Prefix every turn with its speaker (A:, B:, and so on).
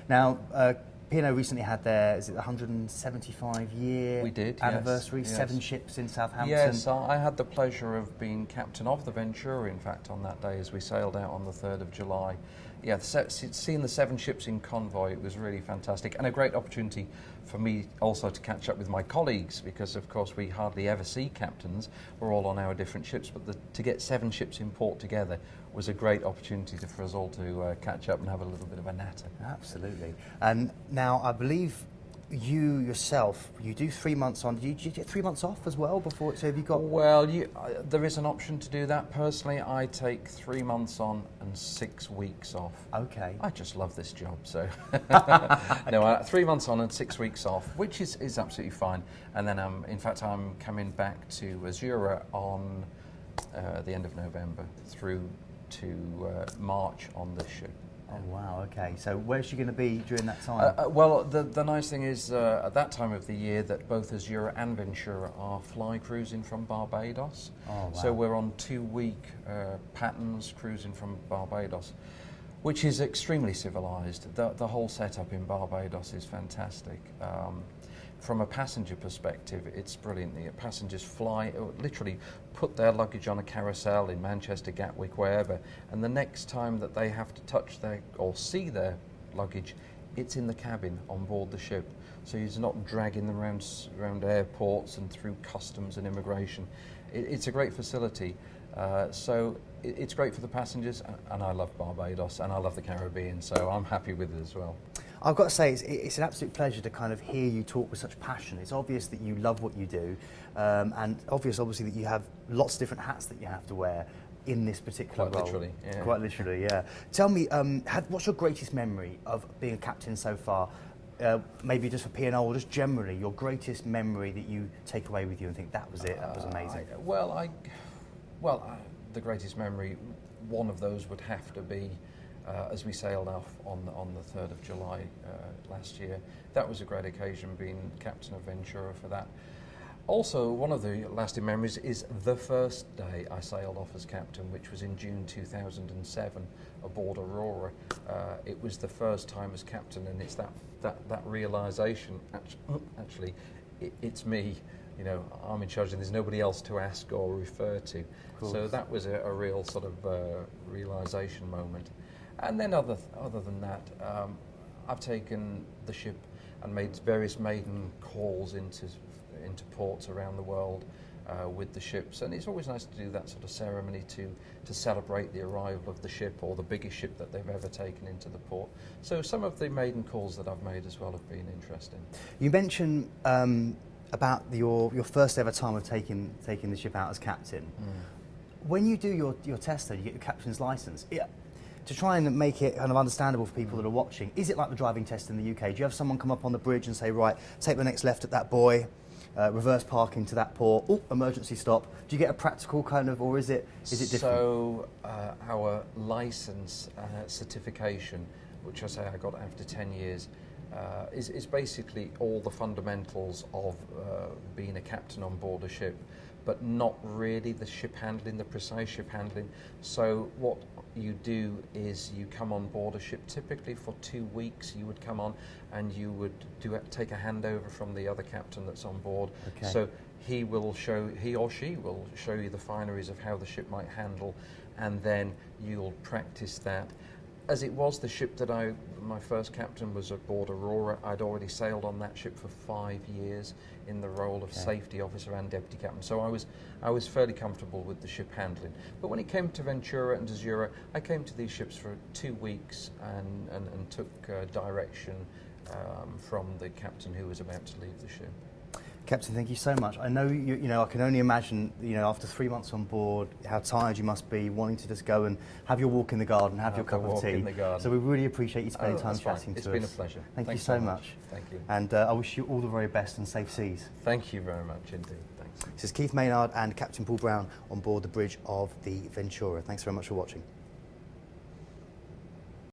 A: Now, P&O recently had their, is it 175-year anniversary,
B: yes.
A: 7 ships in Southampton.
B: Yes, I had the pleasure of being captain of the Ventura, in fact, on that day as we sailed out on the 3rd of July. Yeah, seeing the 7 ships in convoy, it was really fantastic, and a great opportunity for me also to catch up with my colleagues, because of course we hardly ever see captains. We're all on our different ships, but to get 7 ships in port together was a great opportunity for us all to catch up and have a little bit of a natter.
A: Absolutely. And now I believe you yourself, you do 3 months on. Do you get 3 months off as well before? So have you got?
B: Well, there is an option to do that. Personally, I take 3 months on and 6 weeks off.
A: Okay.
B: I just love this job, so no, 3 months on and 6 weeks off, which is absolutely fine. And then in fact, I'm coming back to Azura on the end of November through to March on this ship.
A: Oh wow, okay. So where's she going to be during that time?
B: Well, the nice thing is at that time of the year that both Azura and Ventura are fly cruising from Barbados.
A: Oh, wow.
B: So we're on 2-week patterns cruising from Barbados, which is extremely civilised. The whole setup in Barbados is fantastic. From a passenger perspective, it's brilliant. The passengers fly, literally put their luggage on a carousel in Manchester, Gatwick, wherever, and the next time that they have to touch their or see their luggage, it's in the cabin on board the ship. So you're not dragging them around airports and through customs and immigration. It's a great facility. So it's great for the passengers, and I love Barbados and I love the Caribbean, so I'm happy with it as well.
A: I've got to say, it's an absolute pleasure to kind of hear you talk with such passion. It's obvious that you love what you do, and obviously, that you have lots of different hats that you have to wear in this particular role.
B: Quite literally, yeah.
A: Quite literally, yeah. Tell me, what's your greatest memory of being a captain so far? Maybe just for P&O or just generally, your greatest memory that you take away with you and think that was it, that was amazing.
B: The greatest memory, one of those would have to be as we sailed off on the 3rd of July last year. That was a great occasion, being captain of Ventura for that. Also, one of the lasting memories is the first day I sailed off as captain, which was in June 2007 aboard Aurora. It was the first time as captain, and it's that realisation, actually, it's me. You know, I'm in charge and there's nobody else to ask or refer to. So that was a real sort of realisation moment. And then other than that, I've taken the ship and made various maiden calls into ports around the world with the ships, and it's always nice to do that sort of ceremony to celebrate the arrival of the ship or the biggest ship that they've ever taken into the port. So some of the maiden calls that I've made as well have been interesting.
A: You mentioned about your first ever time of taking the ship out as captain. When you do your test, though, you get your captain's licence. To try and make it kind of understandable for people that are watching, is it like the driving test in the UK? Do you have someone come up on the bridge and say, right, take the next left at that buoy, reverse park into that port, emergency stop? Do you get a practical kind of, or is it different?
B: So our licence certification, which I say I got after 10 years, is basically all the fundamentals of being a captain on board a ship, but not really the ship handling, the precise ship handling. So what you do is you come on board a ship, typically for 2 weeks you would come on and you would take a handover from the other captain that's on board.
A: Okay.
B: So he or she will show you the fineries of how the ship might handle, and then you'll practice that. As it was, the ship that my first captain was aboard Aurora. I'd already sailed on that ship for 5 years in the role of safety officer and deputy captain. So I was fairly comfortable with the ship handling. But when it came to Ventura and Azura, I came to these ships for 2 weeks and took direction from the captain who was about to leave the ship.
A: Captain, thank you so much. I know you know. I can only imagine, after 3 months on board, how tired you must be, wanting to just go and have your walk in the garden, have your cup of tea. So we really appreciate you spending time chatting to us.
B: It's been a pleasure.
A: Thank you so much.
B: Thank you.
A: And I wish you all the very best and safe seas.
B: Thank you very much indeed. Thanks.
A: This is Keith Maynard and Captain Paul Brown on board the bridge of the Ventura. Thanks very much for watching.